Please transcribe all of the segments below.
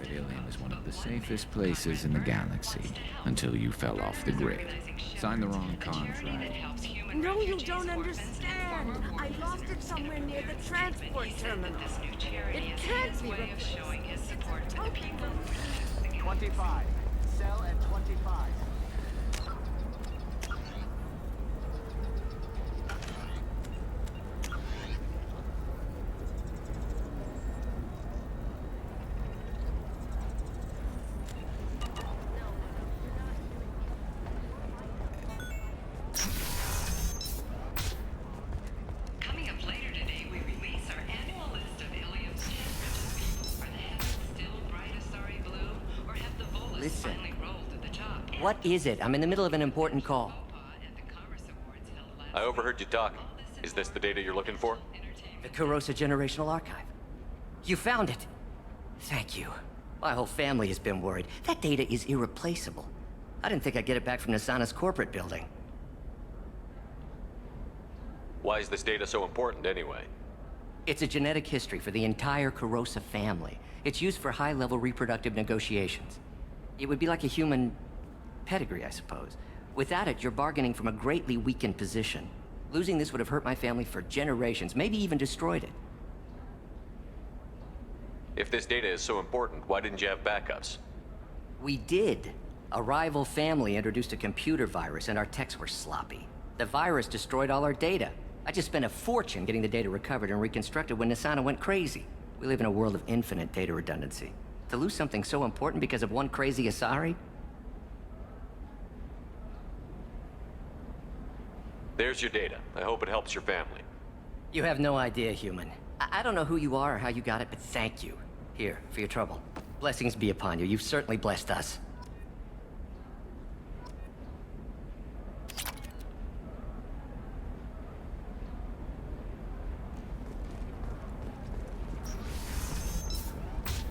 that Ilium is one of the safest places in the galaxy until you fell off the grid. Signed the wrong contract. No, you don't understand. I lost it somewhere near the transport terminal. It can't be replaced. 25. Sell at 25. Coming up later today, we release our annual list of Ilium's 10 richest people. Are the heavens still bright Asari blue, or have the Volus Listen. finally rolled to the top? What is it? I'm in the middle of an important call. I overheard you talking. Is this the data you're looking for? The Kurosa Generational Archive. You found it. Thank you. My whole family has been worried. That data is irreplaceable. I didn't think I'd get it back from Nasana's corporate building. Why is this data so important anyway? It's a genetic history for the entire Kurosa family. It's used for high-level reproductive negotiations. It would be like a human pedigree, I suppose. Without it, you're bargaining from a greatly weakened position. Losing this would have hurt my family for generations, maybe even destroyed it. If this data is so important, why didn't you have backups? We did. A rival family introduced a computer virus and our techs were sloppy. The virus destroyed all our data. I just spent a fortune getting the data recovered and reconstructed when Nasana went crazy. We live in a world of infinite data redundancy. To lose something so important because of one crazy Asari? There's your data. I hope it helps your family. You have no idea, human. I don't know who you are or how you got it, but thank you. Here, for your trouble. Blessings be upon you. You've certainly blessed us.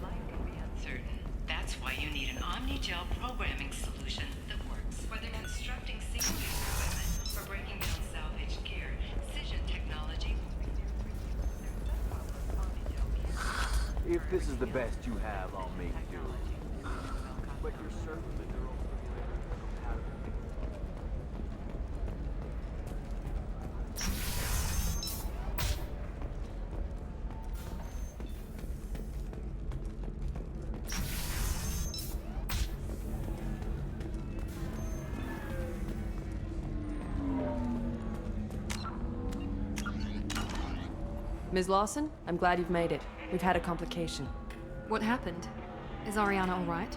Life can be uncertain. That's why you need an Omnigel programming solution that works. Whether constructing single-use equipment or breaking down salvaged gear, Cision technology If this is the best you have, I'll make do. But you're certain the neural stimulator is compatible? Ms. Lawson, I'm glad you've made it. We've had a complication. What happened? Is Ariana all right?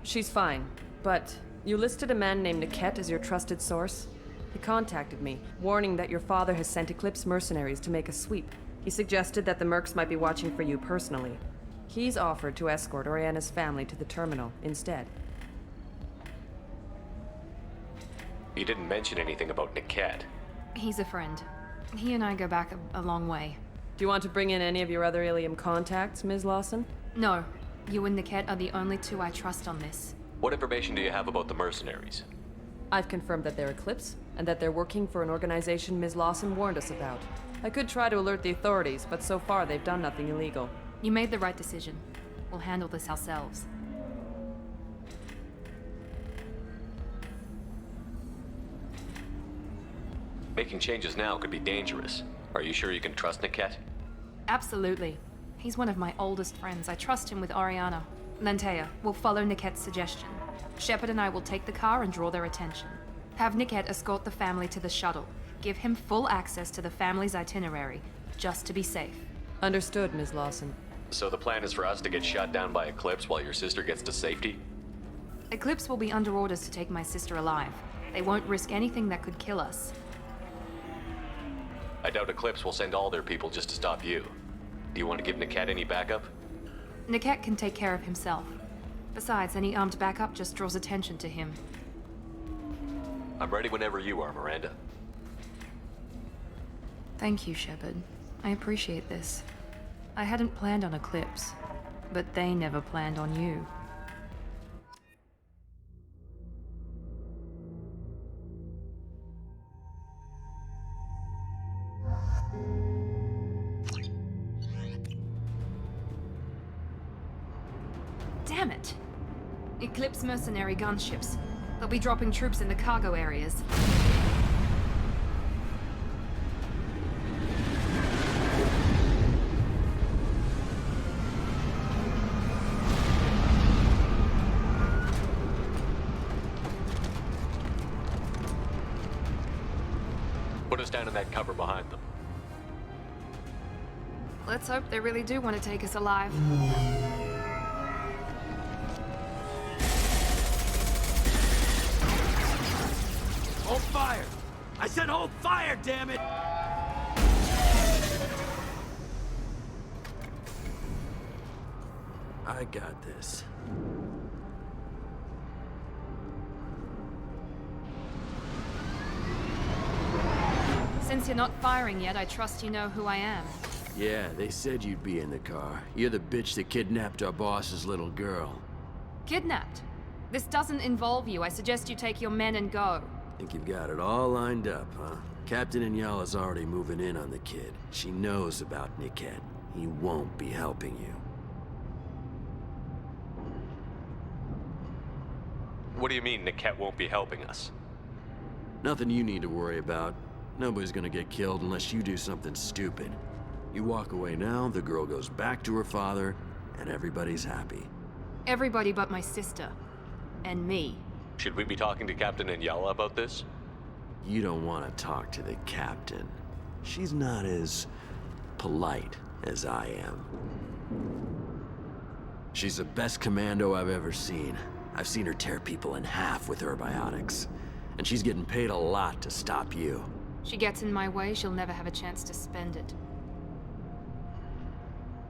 She's fine, but you listed a man named Niket as your trusted source. He contacted me, warning that your father has sent Eclipse mercenaries to make a sweep. He suggested that the Mercs might be watching for you personally. He's offered to escort Oriana's family to the terminal instead. You didn't mention anything about Niket. He's a friend. He and I go back a long way. Do you want to bring in any of your other Ilium contacts, Ms. Lawson? No, you and Niket are the only two I trust on this. What information do you have about the mercenaries? I've confirmed that they're Eclipse, and that they're working for an organization Ms. Lawson warned us about. I could try to alert the authorities, but so far they've done nothing illegal. You made the right decision. We'll handle this ourselves. Making changes now could be dangerous. Are you sure you can trust Niket? Absolutely. He's one of my oldest friends. I trust him with Ariana. Lantea, we'll follow Niket's suggestion. Shepard and I will take the car and draw their attention. Have Niket escort the family to the shuttle. Give him full access to the family's itinerary, just to be safe. Understood, Ms. Lawson. So the plan is for us to get shot down by Eclipse while your sister gets to safety? Eclipse will be under orders to take my sister alive. They won't risk anything that could kill us. I doubt Eclipse will send all their people just to stop you. Do you want to give Niket any backup? Niket can take care of himself. Besides, any armed backup just draws attention to him. I'm ready whenever you are, Miranda. Thank you, Shepard. I appreciate this. I hadn't planned on Eclipse, but they never planned on you. Damn it. Eclipse mercenary gunships. They'll be dropping troops in the cargo areas. Put us down in that cover behind them. Let's hope they really do want to take us alive. Hold fire! I said hold fire, damn it! I got this. Since you're not firing yet, I trust you know who I am. Yeah, they said you'd be in the car. You're the bitch that kidnapped our boss's little girl. Kidnapped? This doesn't involve you. I suggest you take your men and go. Think you've got it all lined up, huh? Captain Inyala's already moving in on the kid. She knows about Niket. He won't be helping you. What do you mean Niket won't be helping us? Nothing you need to worry about. Nobody's gonna get killed unless you do something stupid. You walk away now, the girl goes back to her father, and everybody's happy. Everybody but my sister. And me. Should we be talking to Captain Inyala about this? You don't want to talk to the captain. She's not as polite as I am. She's the best commando I've ever seen. I've seen her tear people in half with her biotics. And she's getting paid a lot to stop you. She gets in my way, she'll never have a chance to spend it.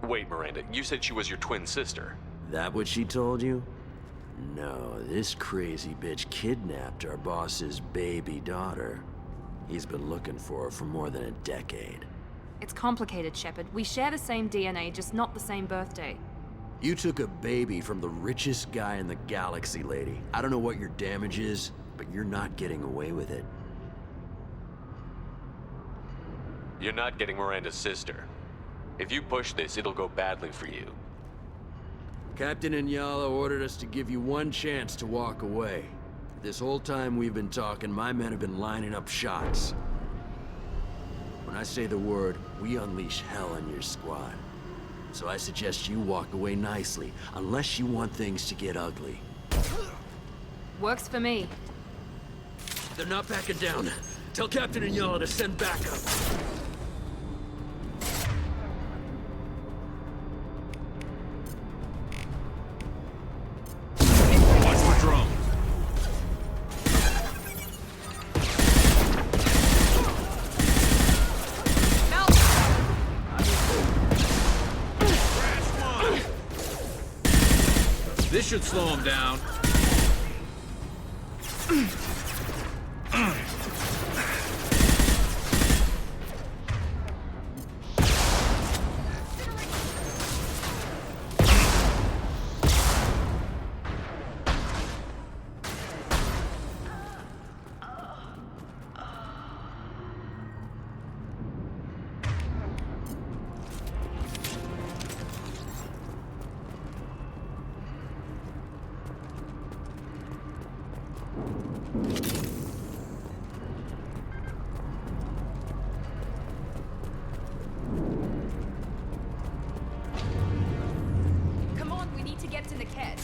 Wait, Miranda, you said she was your twin sister. That what she told you? No, this crazy bitch kidnapped our boss's baby daughter. He's been looking for her for more than a decade. It's complicated, Shepard. We share the same DNA, just not the same birthday. You took a baby from the richest guy in the galaxy, lady. I don't know what your damage is, but you're not getting away with it. You're not getting Miranda's sister. If you push this, it'll go badly for you. Captain Inyala ordered us to give you one chance to walk away. This whole time we've been talking, my men have been lining up shots. When I say the word, we unleash hell on your squad. So I suggest you walk away nicely, unless you want things to get ugly. Works for me. They're not backing down. Tell Captain Inyala to send backup. This should slow him down. Come on, we need to get to Niket.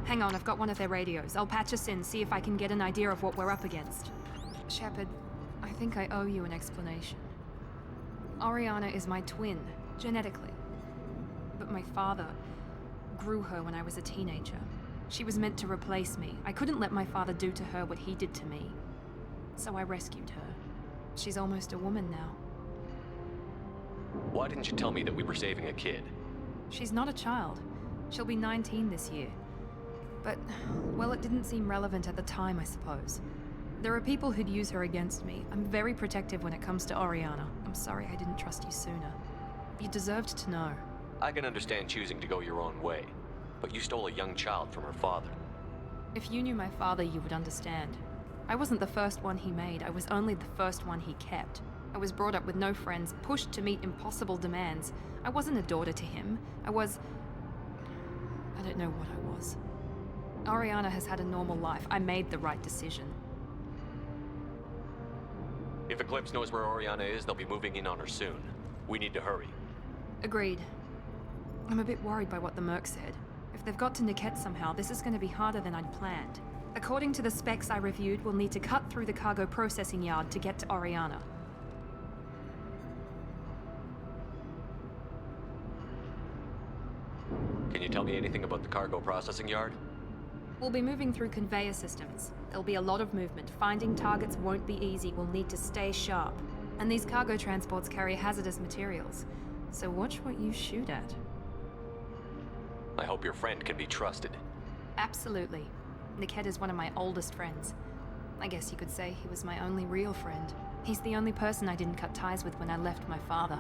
Hang on, I've got one of their radios. I'll patch us in, see if I can get an idea of what we're up against. Shepard, I think I owe you an explanation. Oriana is my twin, genetically. But my father grew her when I was a teenager. She was meant to replace me. I couldn't let my father do to her what he did to me. So I rescued her. She's almost a woman now. Why didn't you tell me that we were saving a kid? She's not a child. She'll be 19 this year. But, well, it didn't seem relevant at the time, I suppose. There are people who'd use her against me. I'm very protective when it comes to Oriana. I'm sorry I didn't trust you sooner. You deserved to know. I can understand choosing to go your own way, but you stole a young child from her father. If you knew my father, you would understand. I wasn't the first one he made, I was only the first one he kept. I was brought up with no friends, pushed to meet impossible demands. I wasn't a daughter to him. I don't know what I was. Oriana has had a normal life. I made the right decision. If Eclipse knows where Oriana is, they'll be moving in on her soon. We need to hurry. Agreed. I'm a bit worried by what the Merc said. If they've got to Niket somehow, this is going to be harder than I'd planned. According to the specs I reviewed, we'll need to cut through the cargo processing yard to get to Oriana. Can you tell me anything about the cargo processing yard? We'll be moving through conveyor systems. There'll be a lot of movement. Finding targets won't be easy. We'll need to stay sharp. And these cargo transports carry hazardous materials. So watch what you shoot at. I hope your friend can be trusted. Absolutely. Niket is one of my oldest friends. I guess you could say he was my only real friend. He's the only person I didn't cut ties with when I left my father.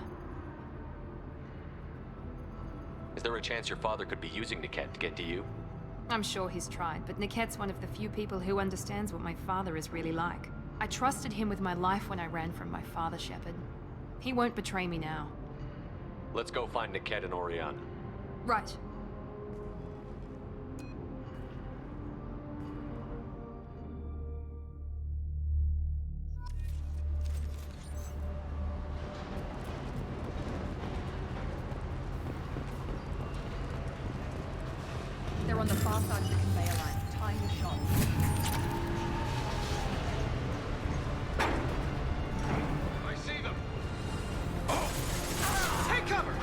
Is there a chance your father could be using Niket to get to you? I'm sure he's tried, but Niket's one of the few people who understands what my father is really like. I trusted him with my life when I ran from my father, Shepard. He won't betray me now. Let's go find Niket and Oriana. Right. They're on the far side of the conveyor line. Time the shot. I see them! Take cover!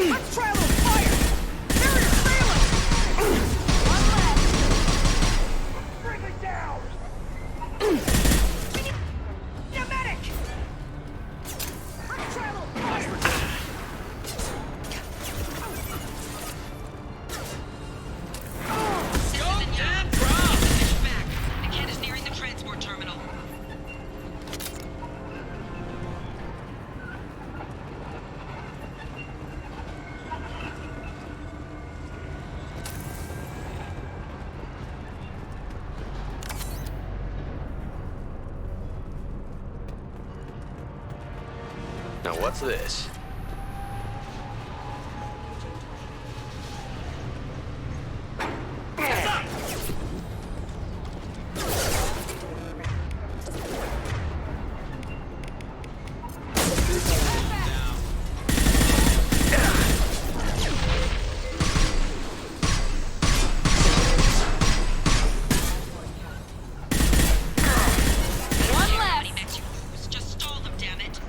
Let's try a little fire! Barrier failing! One left! Bring it down! Yeah, medic! Let's try a little fire! Niket is nearing the transport terminal. Now what's this? Just stall them, damn it.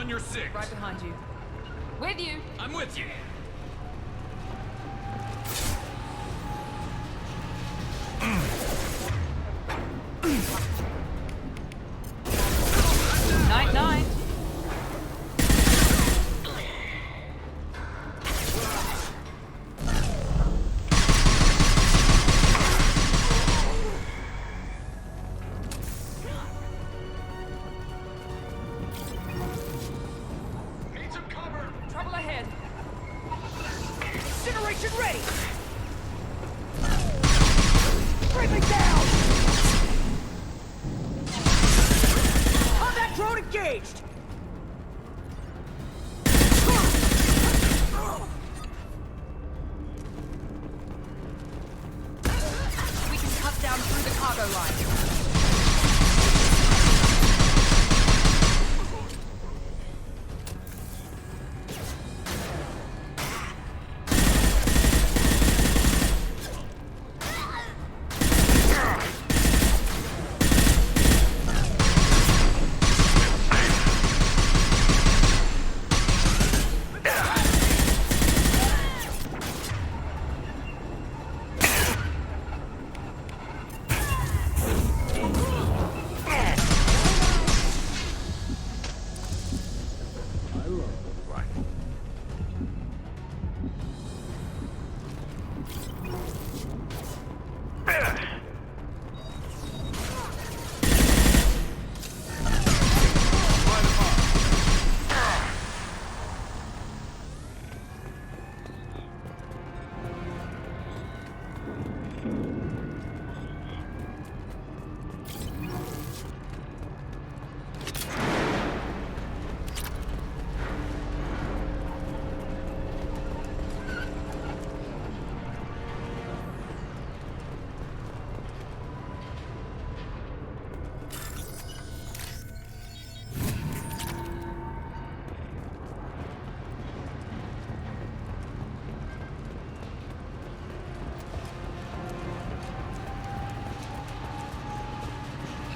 on your 6. Right behind you. With you. I'm with you. Night-night. Trouble ahead. Incineration ready! Bring me down! Combat drone engaged! We can cut down through the cargo line.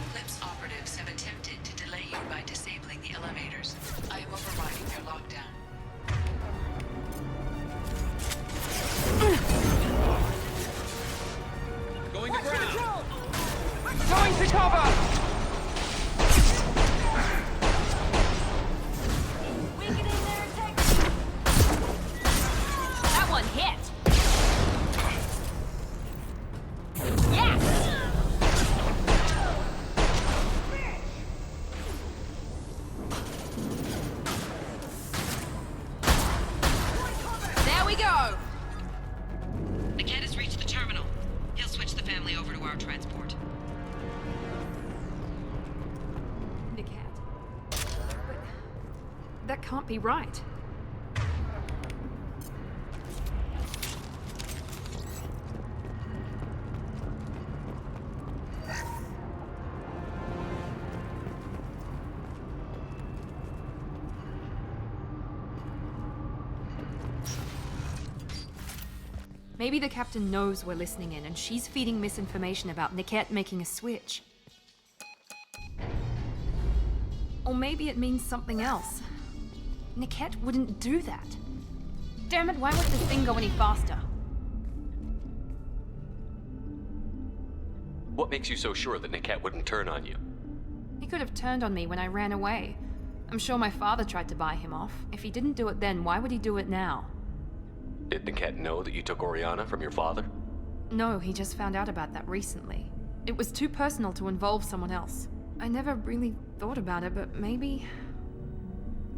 Eclipse operatives have attempted to delay you by disabling the elevators. I am overriding their lockdown. Going to ground. Going for cover! We get in there and take... That one hit! There we go! Niket has reached the terminal. He'll switch the family over to our transport. Niket. But that can't be right. Maybe the captain knows we're listening in, and she's feeding misinformation about Niket making a switch. Or maybe it means something else. Niket wouldn't do that. Damn it, why won't this thing go any faster? What makes you so sure that Niket wouldn't turn on you? He could have turned on me when I ran away. I'm sure my father tried to buy him off. If he didn't do it then, why would he do it now? Did Niket know that you took Oriana from your father? No, he just found out about that recently. It was too personal to involve someone else. I never really thought about it, but maybe...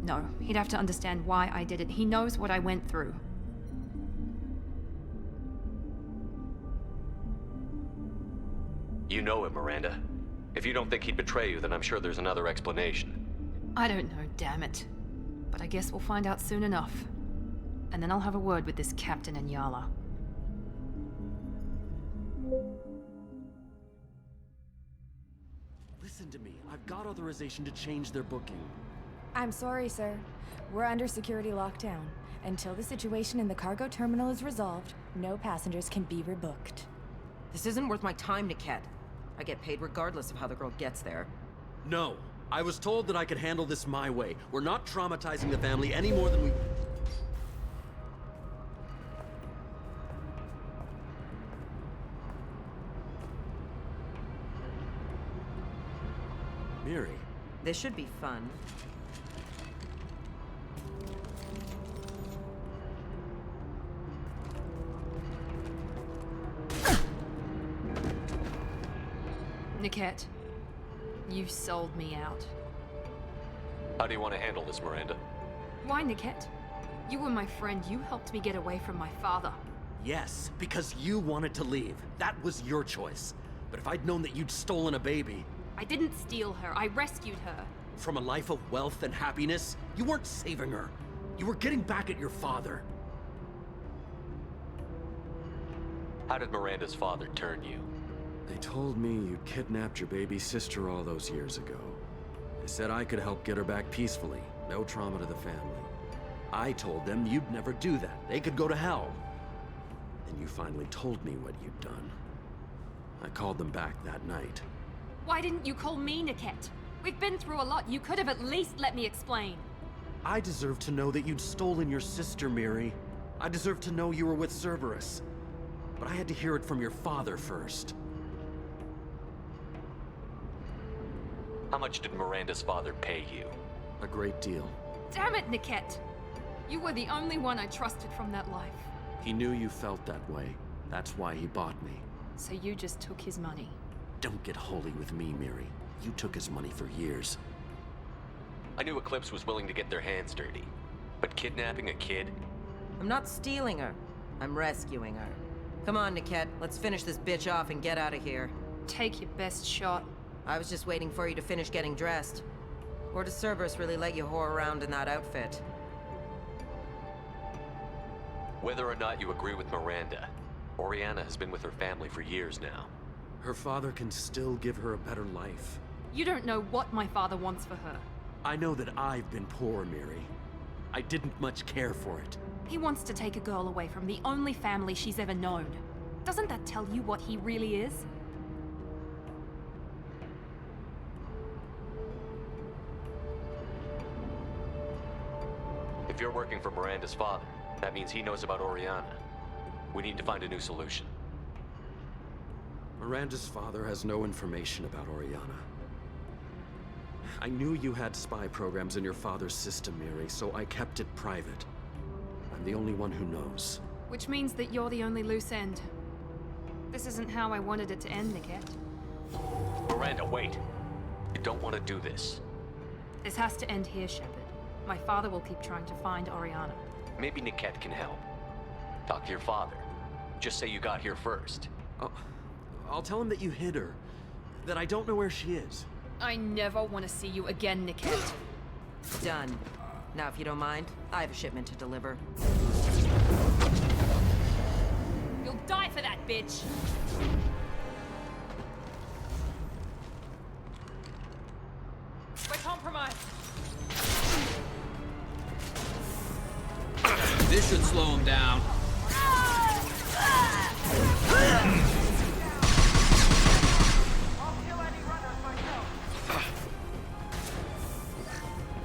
No, he'd have to understand why I did it. He knows what I went through. You know him, Miranda. If you don't think he'd betray you, then I'm sure there's another explanation. I don't know, damn it. But I guess we'll find out soon enough. And then I'll have a word with this captain and Yala. Listen to me. I've got authorization to change their booking. I'm sorry, sir. We're under security lockdown. Until the situation in the cargo terminal is resolved, no passengers can be rebooked. This isn't worth my time, Niket. I get paid regardless of how the girl gets there. No. I was told that I could handle this my way. We're not traumatizing the family any more than we... Miri. This should be fun. Niket, you sold me out. How do you want to handle this, Miranda? Why, Niket? You were my friend. You helped me get away from my father. Yes, because you wanted to leave. That was your choice. But if I'd known that you'd stolen a baby... I didn't steal her. I rescued her. From a life of wealth and happiness, you weren't saving her. You were getting back at your father. How did Miranda's father turn you? They told me you kidnapped your baby sister all those years ago. They said I could help get her back peacefully. No trauma to the family. I told them you'd never do that. They could go to hell. Then you finally told me what you'd done. I called them back that night. Why didn't you call me, Niket? We've been through a lot. You could have at least let me explain. I deserve to know that you'd stolen your sister, Miri. I deserve to know you were with Cerberus. But I had to hear it from your father first. How much did Miranda's father pay you? A great deal. Damn it, Niket! You were the only one I trusted from that life. He knew you felt that way. That's why he bought me. So you just took his money. Don't get holy with me, Miri. You took his money for years. I knew Eclipse was willing to get their hands dirty. But kidnapping a kid? I'm not stealing her. I'm rescuing her. Come on, Niket. Let's finish this bitch off and get out of here. Take your best shot. I was just waiting for you to finish getting dressed. Or does Cerberus really let you whore around in that outfit? Whether or not you agree with Miranda, Oriana has been with her family for years now. Her father can still give her a better life. You don't know what my father wants for her. I know that I've been poor, Miri. I didn't much care for it. He wants to take a girl away from the only family she's ever known. Doesn't that tell you what he really is? If you're working for Miranda's father, that means he knows about Oriana. We need to find a new solution. Miranda's father has no information about Oriana. I knew you had spy programs in your father's system, Miri, so I kept it private. I'm the only one who knows. Which means that you're the only loose end. This isn't how I wanted it to end, Niket. Miranda, wait! You don't want to do this. This has to end here, Shepard. My father will keep trying to find Oriana. Maybe Niket can help. Talk to your father. Just say you got here first. I'll tell him that you hid her. That I don't know where she is. I never want to see you again, Niket. Done. Now, if you don't mind, I have a shipment to deliver. You'll die for that, bitch! We're compromised. This should slow him down.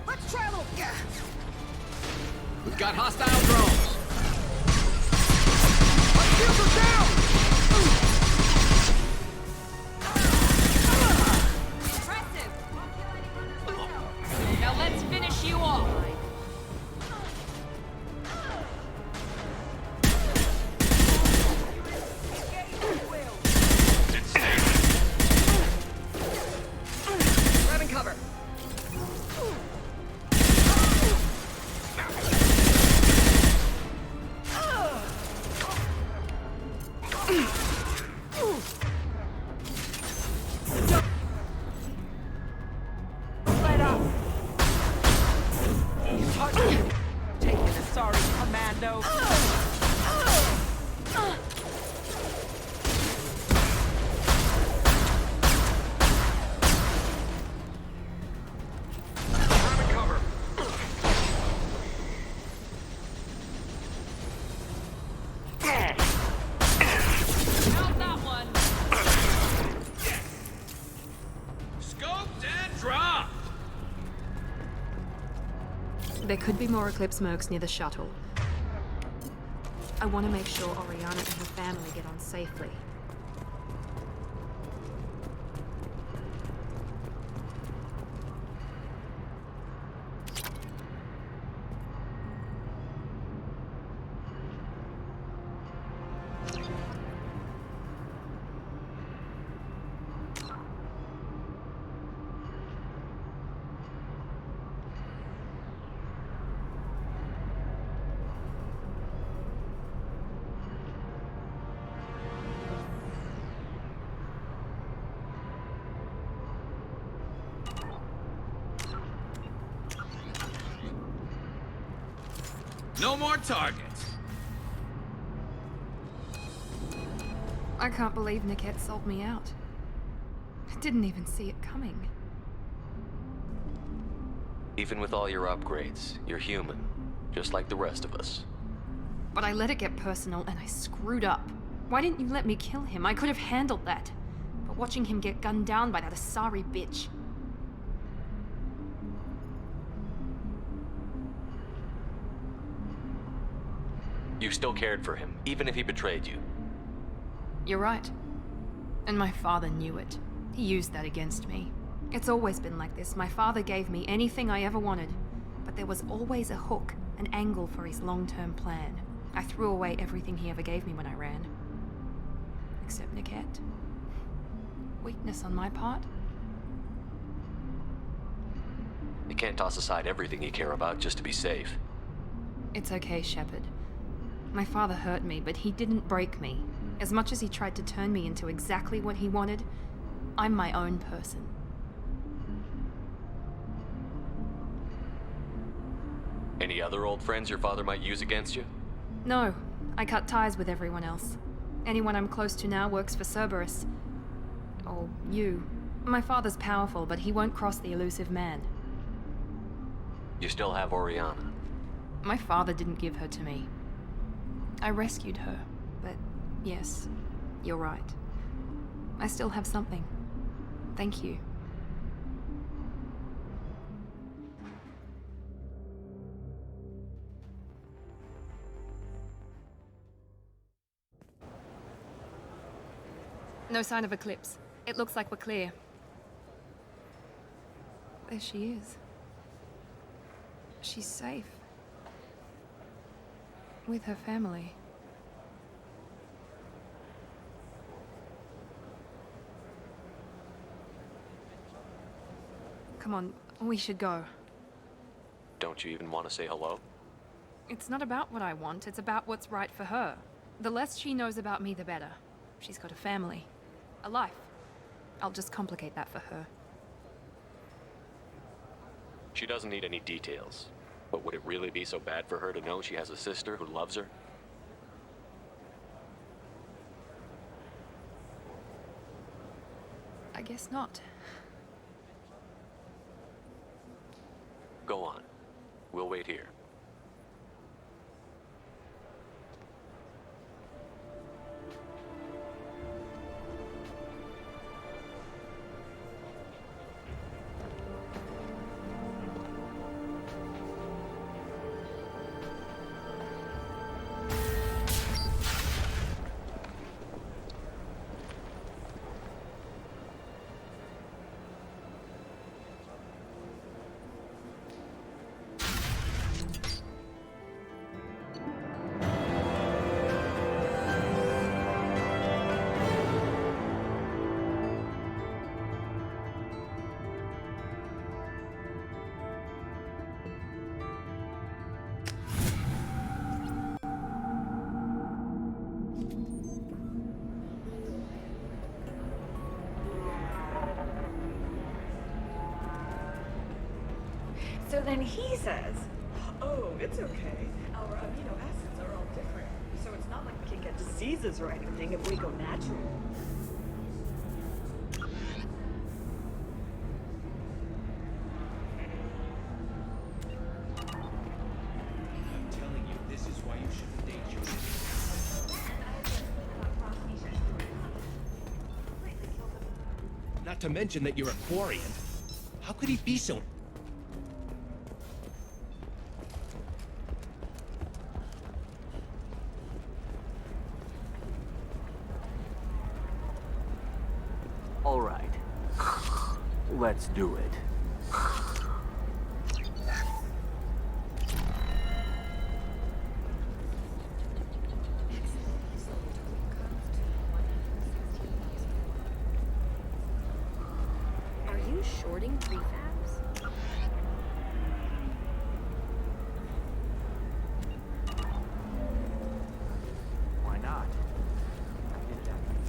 Let's travel! We've got hostile drones. Our shields are down! Impressive! Now let's finish you off! Grabbing cover! Let up! Taking a sorry, Commando. How's that one? Scoped and dropped. There could be more Eclipse mercs near the shuttle. I want to make sure Oriana and her family get on safely. No more targets. I can't believe Niket sold me out. I didn't even see it coming. Even with all your upgrades, you're human, just like the rest of us. But I let it get personal and I screwed up. Why didn't you let me kill him? I could have handled that. But watching him get gunned down by that Asari bitch. You still cared for him, even if he betrayed you. You're right. And my father knew it. He used that against me. It's always been like this. My father gave me anything I ever wanted. But there was always a hook, an angle for his long-term plan. I threw away everything he ever gave me when I ran. Except Niket. Weakness on my part? You can't toss aside everything you care about just to be safe. It's okay, Shepard. My father hurt me, but he didn't break me. As much as he tried to turn me into exactly what he wanted, I'm my own person. Any other old friends your father might use against you? No, I cut ties with everyone else. Anyone I'm close to now works for Cerberus. Or you. My father's powerful, but he won't cross the elusive man. You still have Oriana. My father didn't give her to me. I rescued her, but yes, you're right. I still have something. Thank you. No sign of Eclipse. It looks like we're clear. There she is. She's safe. With her family. Come on, we should go. Don't you even want to say hello? It's not about what I want, it's about what's right for her. The less she knows about me, the better. She's got a family. A life. I'll just complicate that for her. She doesn't need any details. But would it really be so bad for her to know she has a sister who loves her? I guess not. Go on. We'll wait here. So then he says, oh, it's okay. Our amino acids are all different. So it's not like we can get diseases or anything if we go natural. I'm telling you, this is why you shouldn't date your Not to mention that you're a Quarian. How could he be so... All right. Let's do it. Are you shorting prefabs? Why not? I did it after you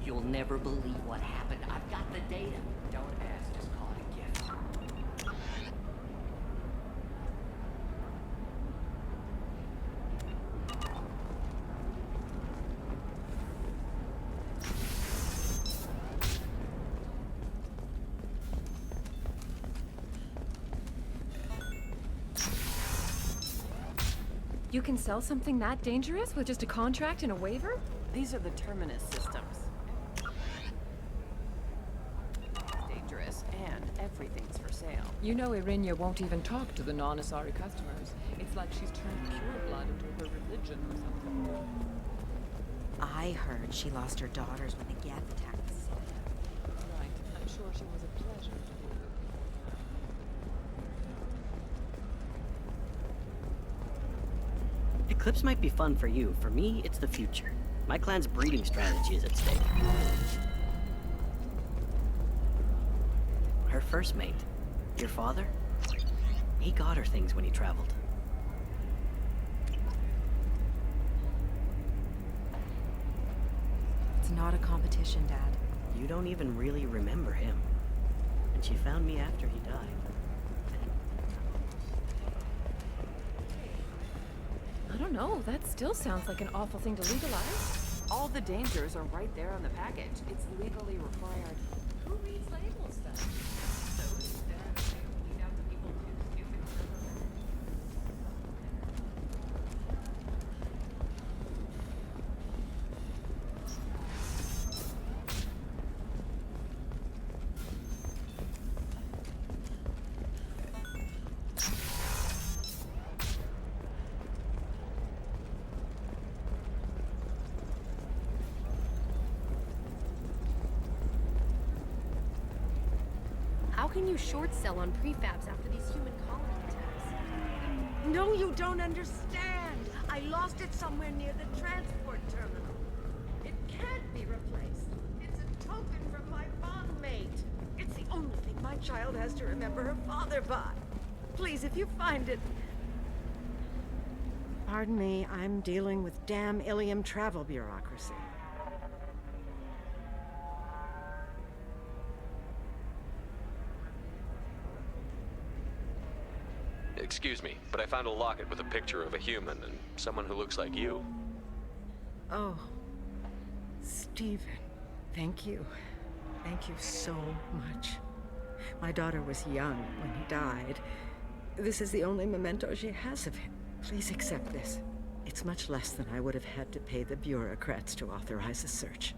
You'll never believe what happened. I've got the data. Don't ask, just call it a gift. You can sell something that dangerous with just a contract and a waiver? These are the Terminus systems. Dangerous, and everything's for sale. You know Irinia won't even talk to the non-Asari customers. It's like she's turned pure blood into her religion or something. I heard she lost her daughters when the Geth attacked the city. Right. I'm sure she was a pleasure to deal with. Eclipse might be fun for you. For me, it's the future. My clan's breeding strategy is at stake. Her first mate, your father, he got her things when he traveled. It's not a competition, Dad. You don't even really remember him. And she found me after he died. I don't know. That still sounds like an awful thing to legalize. All the dangers are right there on the package. It's legally required. Who reads labels then? How can you short sell on prefabs after these human colony attacks? No, you don't understand. I lost it somewhere near the transport terminal. It can't be replaced. It's a token from my bondmate. It's the only thing my child has to remember her father by. Please, if you find it... Pardon me, I'm dealing with damn Ilium travel bureaucracy. Excuse me, but I found a locket with a picture of a human and someone who looks like you. Oh, Stephen, thank you. Thank you so much. My daughter was young when he died. This is the only memento she has of him. Please accept this. It's much less than I would have had to pay the bureaucrats to authorize a search.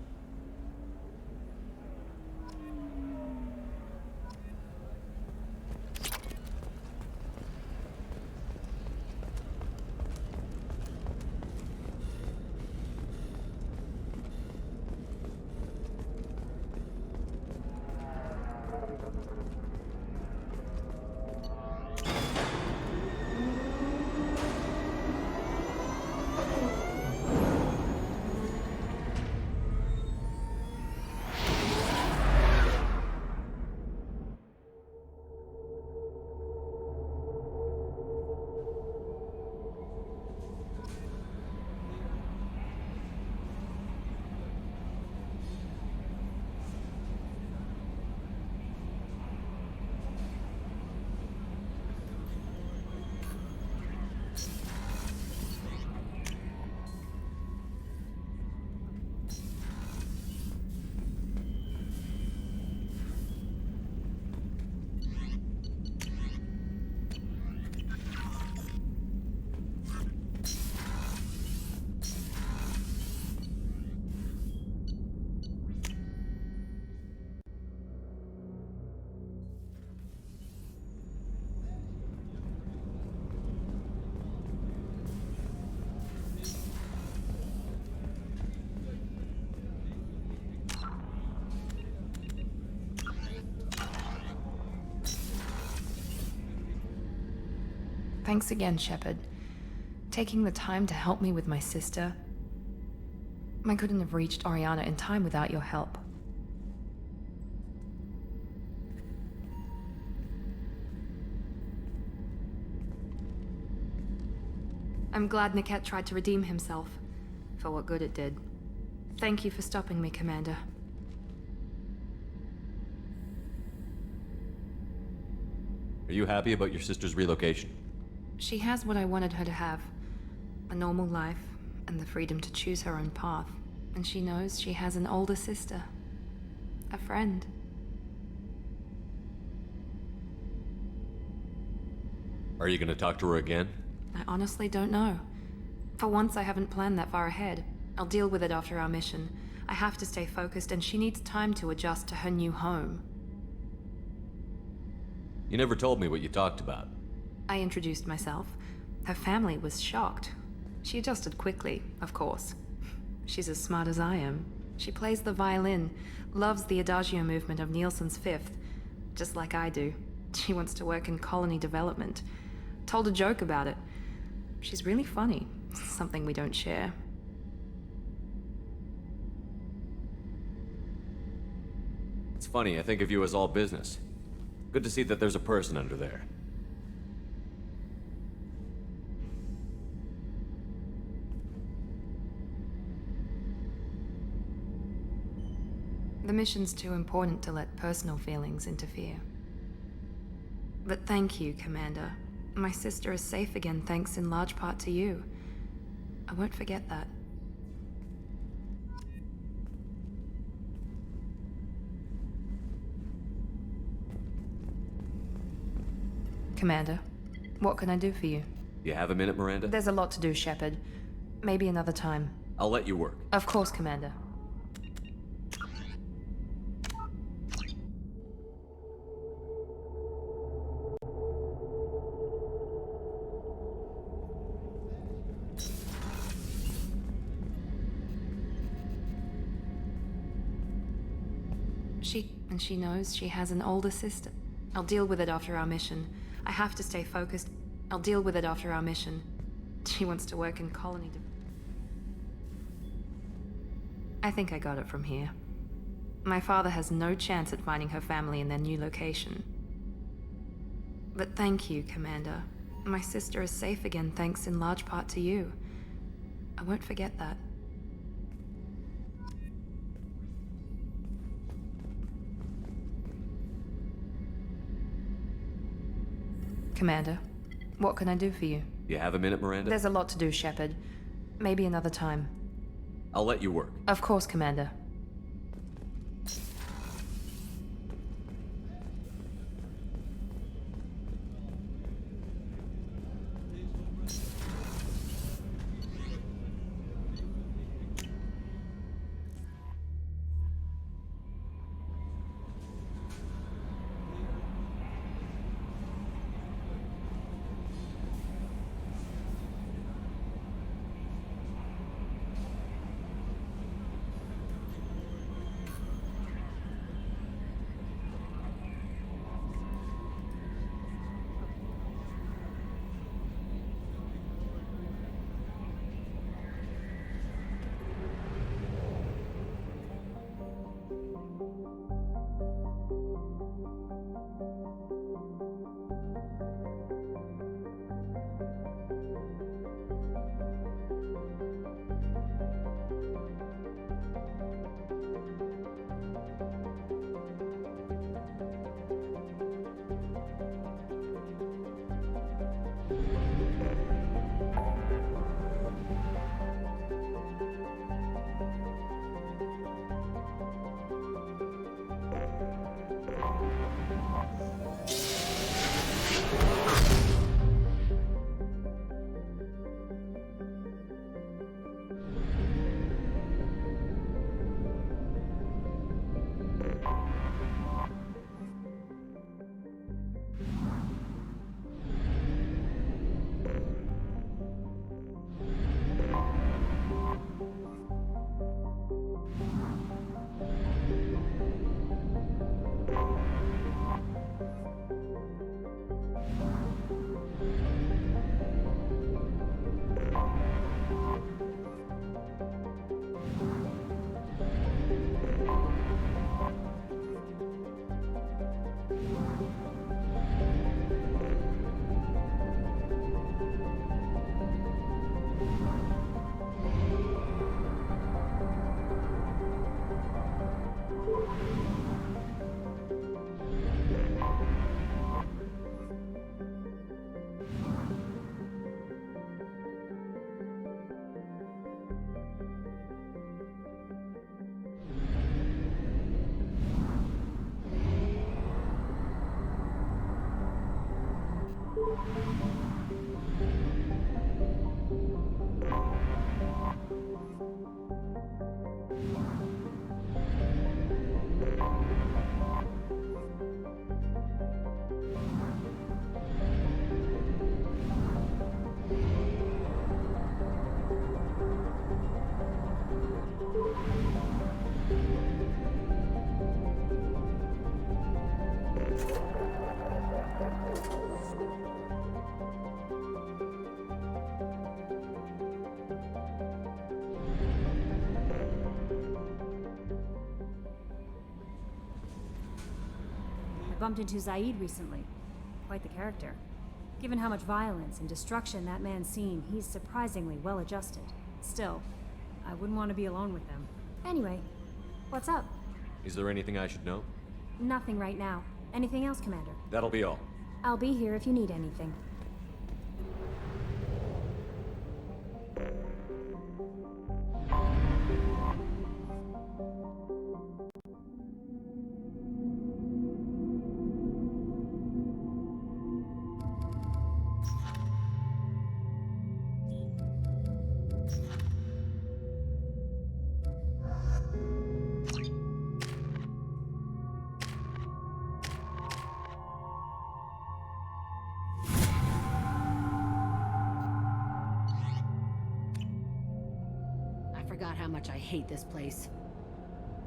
Thanks again, Shepard. Taking the time to help me with my sister. I couldn't have reached Oriana in time without your help. I'm glad Niket tried to redeem himself, for what good it did. Thank you for stopping me, Commander. Are you happy about your sister's relocation? She has what I wanted her to have. A normal life, and the freedom to choose her own path. And she knows she has an older sister. A friend. Are you gonna talk to her again? I honestly don't know. For once, I haven't planned that far ahead. I'll deal with it after our mission. I have to stay focused, and she needs time to adjust to her new home. You never told me what you talked about. I introduced myself. Her family was shocked. She adjusted quickly, of course. She's as smart as I am. She plays the violin, loves the Adagio movement of Nielsen's Fifth, just like I do. She wants to work in colony development. Told a joke about it. She's really funny, something we don't share. It's funny, I think of you as all business. Good to see that there's a person under there. The mission's too important to let personal feelings interfere. But thank you, Commander. My sister is safe again thanks in large part to you. I won't forget that. Commander, what can I do for you? You have a minute, Miranda? There's a lot to do, Shepard. Maybe another time. I'll let you work. Of course, Commander. She knows she has an older sister. I'll deal with it after our mission. I have to stay focused. I'll deal with it after our mission. She wants to work in colony. I think I got it from here. My father has no chance at finding her family in their new location. But thank you, Commander. My sister is safe again thanks in large part to you. I won't forget that. Commander, what can I do for you? You have a minute, Miranda? There's a lot to do, Shepard. Maybe another time. I'll let you work. Of course, Commander. I bumped into Zaid recently. Quite the character. Given how much violence and destruction that man's seen, he's surprisingly well adjusted. Still, I wouldn't want to be alone with them. Anyway, what's up? Is there anything I should know? Nothing right now. Anything else, Commander? That'll be all. I'll be here if you need anything. Forgot how much I hate this place.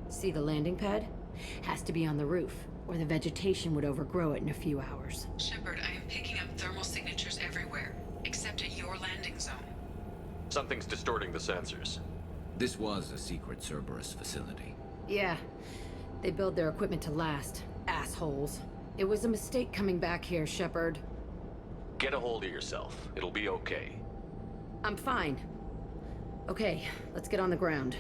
See the landing pad? Has to be on the roof, or the vegetation would overgrow it in a few hours. Shepard, I am picking up thermal signatures everywhere, except at your landing zone. Something's distorting the sensors. This was a secret Cerberus facility. Yeah, they build their equipment to last. Assholes. It was a mistake coming back here, Shepard. Get a hold of yourself. It'll be okay. I'm fine. Okay, let's get on the ground.